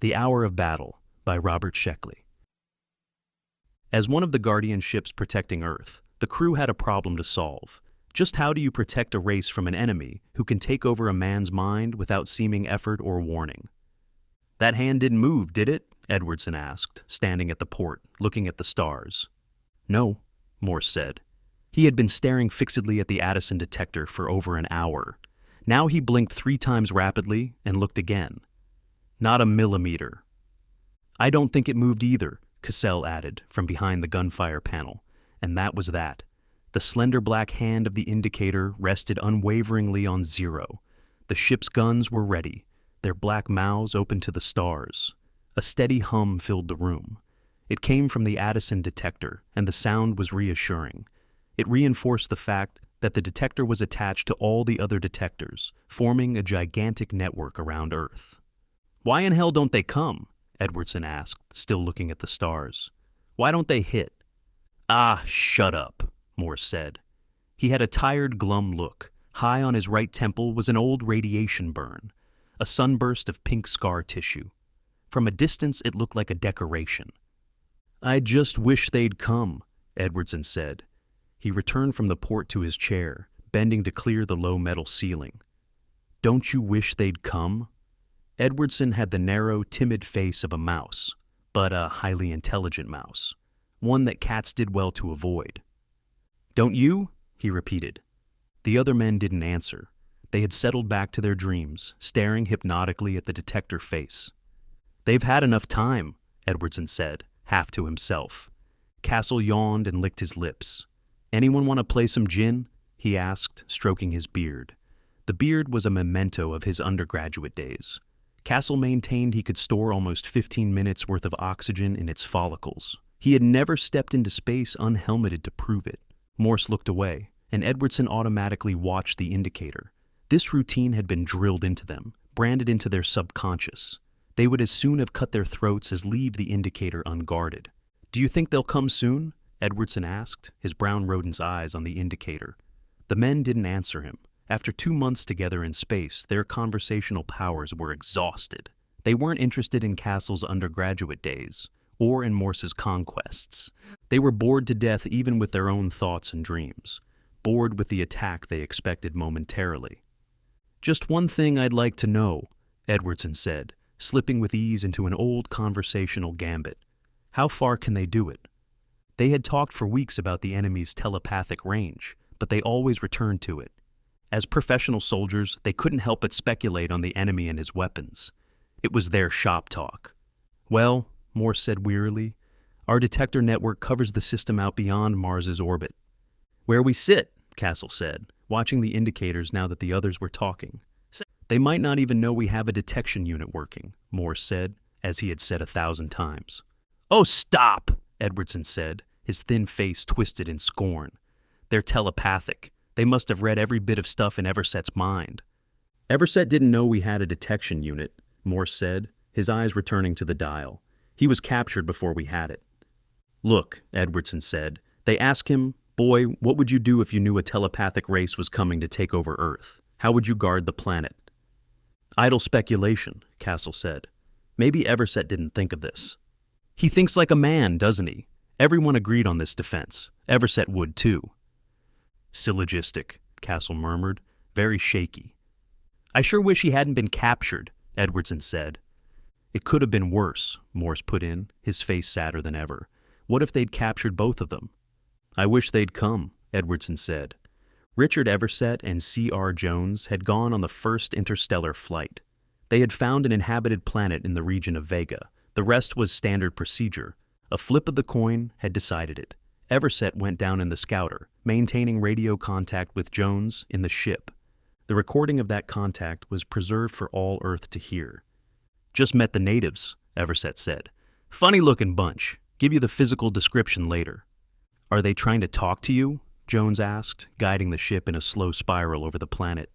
The Hour of Battle by Robert Sheckley. As one of the Guardian ships protecting Earth, the crew had a problem to solve. Just how do you protect a race from an enemy who can take over a man's mind without seeming effort or warning? "That hand didn't move, did it?" Edwardson asked, standing at the port, looking at the stars. "No," Morse said. He had been staring fixedly at the Addison detector for over an hour. Now he blinked 3 times rapidly and looked again. "Not a millimeter." "I don't think it moved either," Cassell added from behind the gunfire panel, and that was that. The slender black hand of the indicator rested unwaveringly on 0. The ship's guns were ready, their black mouths open to the stars. A steady hum filled the room. It came from the Addison detector, and the sound was reassuring. It reinforced the fact that the detector was attached to all the other detectors, forming a gigantic network around Earth. "Why in hell don't they come?" Edwardson asked, still looking at the stars. "Why don't they hit?" "Ah, shut up," Morse said. He had a tired, glum look. High on his right temple was an old radiation burn, a sunburst of pink scar tissue. From a distance, it looked like a decoration. "I just wish they'd come," Edwardson said. He returned from the port to his chair, bending to clear the low metal ceiling. "Don't you wish they'd come?" Edwardson had the narrow, timid face of a mouse, but a highly intelligent mouse, one that cats did well to avoid. "Don't you?" he repeated. The other men didn't answer. They had settled back to their dreams, staring hypnotically at the detector face. "They've had enough time," Edwardson said, half to himself. Castle yawned and licked his lips. "Anyone want to play some gin?" he asked, stroking his beard. The beard was a memento of his undergraduate days. Castle maintained he could store almost 15 minutes' worth of oxygen in its follicles. He had never stepped into space unhelmeted to prove it. Morse looked away, and Edwardson automatically watched the indicator. This routine had been drilled into them, branded into their subconscious. They would as soon have cut their throats as leave the indicator unguarded. "Do you think they'll come soon?" Edwardson asked, his brown rodent's eyes on the indicator. The men didn't answer him. After 2 months together in space, their conversational powers were exhausted. They weren't interested in Castle's undergraduate days, or in Morse's conquests. They were bored to death even with their own thoughts and dreams, bored with the attack they expected momentarily. "Just one thing I'd like to know," Edwardson said, slipping with ease into an old conversational gambit. "How far can they do it?" They had talked for weeks about the enemy's telepathic range, but they always returned to it. As professional soldiers, they couldn't help but speculate on the enemy and his weapons. It was their shop talk. "Well," Morse said wearily, "our detector network covers the system out beyond Mars's orbit." "Where we sit," Castle said, watching the indicators now that the others were talking. "They might not even know we have a detection unit working," Morse said, as he had said 1,000 times. "Oh, stop!" Edwardson said, his thin face twisted in scorn. "They're telepathic. They must have read every bit of stuff in Everset's mind." "Everset didn't know we had a detection unit," Morse said, his eyes returning to the dial. "He was captured before we had it." "Look," Edwardson said, "they asked him, 'Boy, what would you do if you knew a telepathic race was coming to take over Earth? How would you guard the planet?'" "Idle speculation," Castle said. "Maybe Everset didn't think of this." "He thinks like a man, doesn't he? Everyone agreed on this defense. Everset would too." "Syllogistic," Castle murmured, very shaky. "I sure wish he hadn't been captured," Edwardson said. "It could have been worse," Morse put in, his face sadder than ever. "What if they'd captured both of them?" "I wish they'd come," Edwardson said. Richard Everset and C.R. Jones had gone on the first interstellar flight. They had found an inhabited planet in the region of Vega. The rest was standard procedure. A flip of the coin had decided it. Everset went down in the Scouter, maintaining radio contact with Jones in the ship. The recording of that contact was preserved for all Earth to hear. "Just met the natives," Everset said. "Funny-looking bunch. Give you the physical description later." "Are they trying to talk to you?" Jones asked, guiding the ship in a slow spiral over the planet.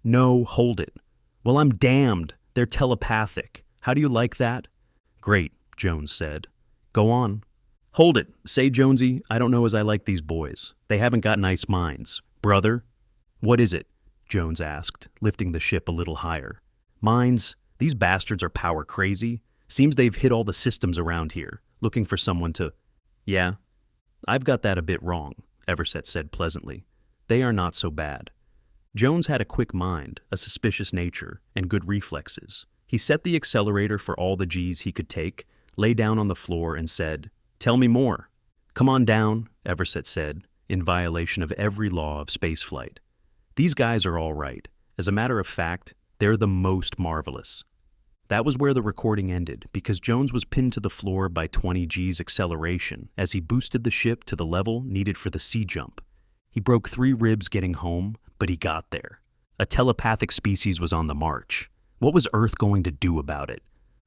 "No, hold it." "Well, I'm damned. They're telepathic. How do you like that?" "Great," Jones said. "Go on." "Hold it. Say, Jonesy, I don't know as I like these boys. They haven't got nice minds. Brother?" "What is it?" Jones asked, lifting the ship a little higher. "Minds? These bastards are power crazy. Seems they've hit all the systems around here, looking for someone to... Yeah, I've got that a bit wrong, Everset said pleasantly. They are not so bad. Jones had a quick mind, a suspicious nature, and good reflexes. He set the accelerator for all the G's he could take, lay down on the floor, and said, "Tell me more." "Come on down," Everset said, in violation of every law of spaceflight. "These guys are all right. As a matter of fact, they're the most marvelous." That was where the recording ended, because Jones was pinned to the floor by 20 G's acceleration as he boosted the ship to the level needed for the sea jump. He broke 3 ribs getting home, but he got there. A telepathic species was on the march. What was Earth going to do about it?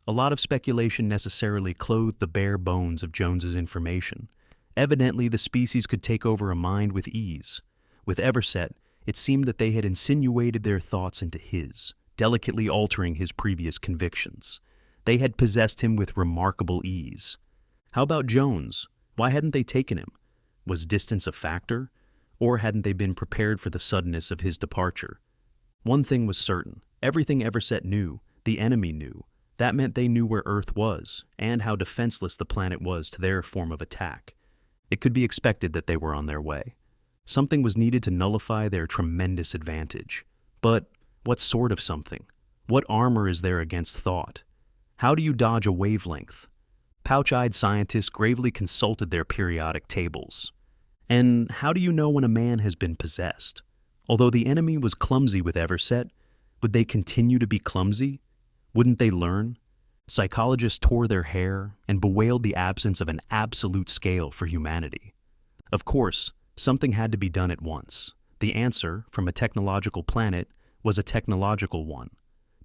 A lot of speculation necessarily clothed the bare bones of Jones's information. Evidently, the species could take over a mind with ease. With Everset, it seemed that they had insinuated their thoughts into his, delicately altering his previous convictions. They had possessed him with remarkable ease. How about Jones? Why hadn't they taken him? Was distance a factor? Or hadn't they been prepared for the suddenness of his departure? One thing was certain. Everything Everset knew, the enemy knew. That meant they knew where Earth was, and how defenseless the planet was to their form of attack. It could be expected that they were on their way. Something was needed to nullify their tremendous advantage. But what sort of something? What armor is there against thought? How do you dodge a wavelength? Pouch-eyed scientists gravely consulted their periodic tables. And how do you know when a man has been possessed? Although the enemy was clumsy with Everset, would they continue to be clumsy? Wouldn't they learn? Psychologists tore their hair and bewailed the absence of an absolute scale for humanity. Of course, something had to be done at once. The answer, from a technological planet, was a technological one.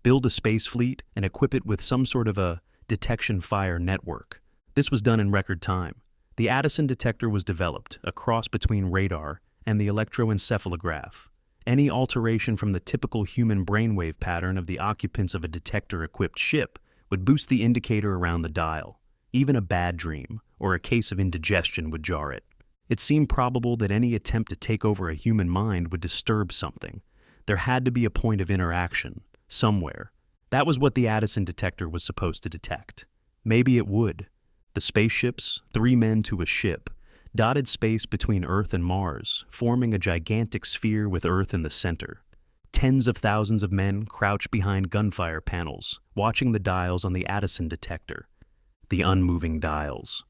Build a space fleet and equip it with some sort of a detection fire network. This was done in record time. The Addison detector was developed, a cross between radar and the electroencephalograph. Any alteration from the typical human brainwave pattern of the occupants of a detector-equipped ship would boost the indicator around the dial. Even a bad dream or a case of indigestion would jar it. It seemed probable that any attempt to take over a human mind would disturb something. There had to be a point of interaction, somewhere. That was what the Addison detector was supposed to detect. Maybe it would. The spaceships, 3 men to a ship, dotted space between Earth and Mars, forming a gigantic sphere with Earth in the center. Tens of thousands of men crouched behind gunfire panels, watching the dials on the Addison detector. The unmoving dials.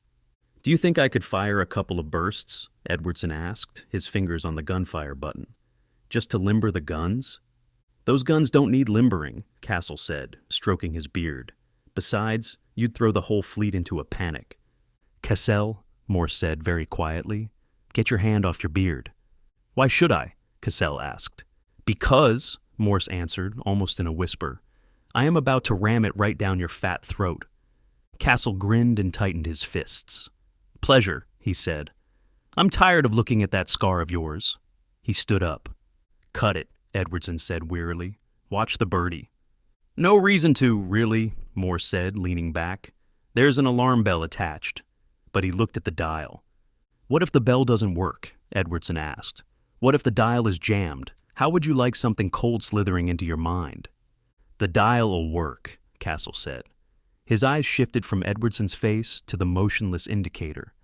"Do you think I could fire a couple of bursts?" Edwardson asked, his fingers on the gunfire button. "Just to limber the guns?" "Those guns don't need limbering," Castle said, stroking his beard. "Besides, you'd throw the whole fleet into a panic." "Cassell," Morse said very quietly, "get your hand off your beard." "Why should I?" Cassell asked. "Because," Morse answered, almost in a whisper, "I am about to ram it right down your fat throat." Castle grinned and tightened his fists. "Pleasure," he said. "I'm tired of looking at that scar of yours." He stood up. "Cut it," Edwardson said wearily. "Watch the birdie." "No reason to, really," Morse said, leaning back. "There's an alarm bell attached." But he looked at the dial. "What if the bell doesn't work?" Edwardson asked. "What if the dial is jammed? How would you like something cold slithering into your mind?" "The dial'll work," Castle said. His eyes shifted from Edwardson's face to the motionless indicator.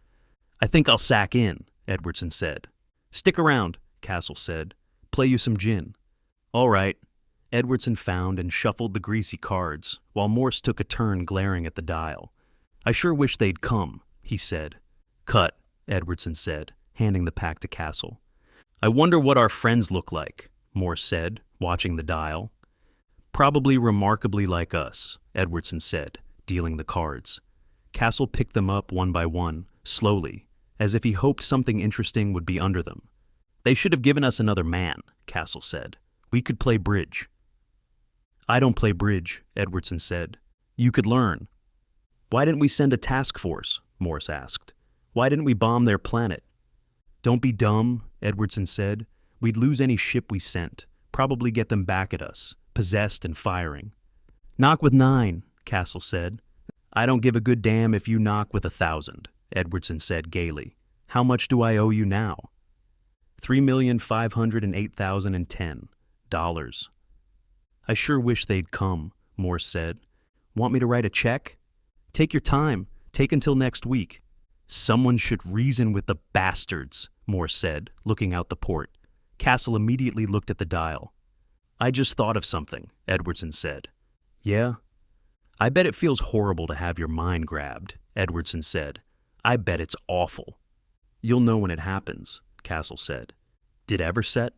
"I think I'll sack in," Edwardson said. "Stick around," Castle said. "Play you some gin." "All right." Edwardson found and shuffled the greasy cards, while Morse took a turn glaring at the dial. "I sure wish they'd come," he said. "Cut," Edwardson said, handing the pack to Castle. "I wonder what our friends look like," Morse said, watching the dial. "Probably remarkably like us," Edwardson said, dealing the cards. Castle picked them up one by one, slowly, as if he hoped something interesting would be under them. "They should have given us another man," Castle said. "We could play bridge." "I don't play bridge," Edwardson said. "You could learn." "Why didn't we send a task force?" Morse asked. "Why didn't we bomb their planet?" "Don't be dumb," Edwardson said. "We'd lose any ship we sent, probably get them back at us, possessed and firing." "Knock with 9, Castle said. "I don't give a good damn if you knock with 1,000, Edwardson said gaily. "How much do I owe you now?" $3,508,010. "I sure wish they'd come," Morse said. "Want me to write a check?" Take your time. Take until next week. Someone should reason with the bastards, Morse said, looking out the port. Castle immediately looked at the dial. I just thought of something, Edwardson said. Yeah? I bet it feels horrible to have your mind grabbed, Edwardson said. I bet it's awful. You'll know when it happens, Castle said. Did Everset?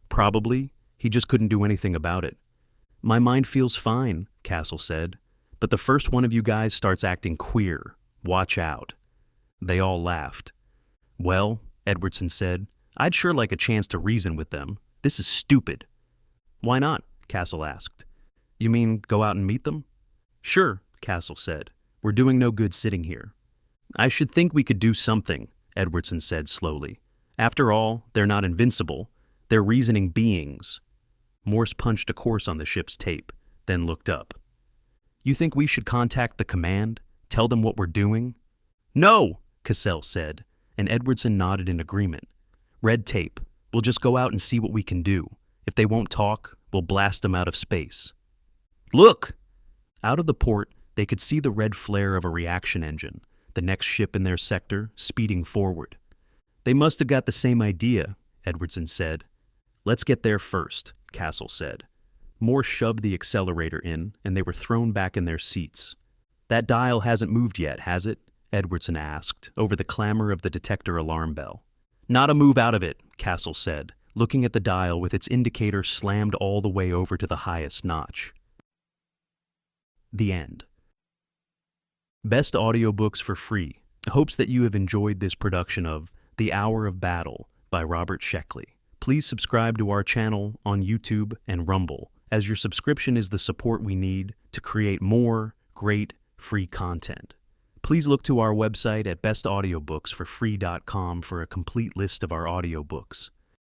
Probably. He just couldn't do anything about it. My mind feels fine, Castle said. But the first one of you guys starts acting queer. Watch out. They all laughed. Well, Edwardson said, I'd sure like a chance to reason with them. This is stupid. Why not? Castle asked. You mean go out and meet them? Sure, Castle said. We're doing no good sitting here. I should think we could do something, Edwardson said slowly. After all, they're not invincible. They're reasoning beings. Morse punched a course on the ship's tape, then looked up. You think we should contact the command? Tell them what we're doing? No, Cassell said, and Edwardson nodded in agreement. Red tape. We'll just go out and see what we can do. If they won't talk, we'll blast them out of space. Look! Out of the port, they could see the red flare of a reaction engine, the next ship in their sector, speeding forward. They must have got the same idea, Edwardson said. Let's get there first, Castle said. Morse shoved the accelerator in, and they were thrown back in their seats. That dial hasn't moved yet, has it? Edwardson asked, over the clamor of the detector alarm bell. Not a move out of it, Castle said, looking at the dial with its indicator slammed all the way over to the highest notch. The end. Best audiobooks for free hopes that you have enjoyed this production of The Hour of Battle by Robert Sheckley. Please subscribe to our channel on YouTube and Rumble, as your subscription is the support we need to create more great free content. Please look to our website at bestaudiobooksforfree.com for a complete list of our audiobooks.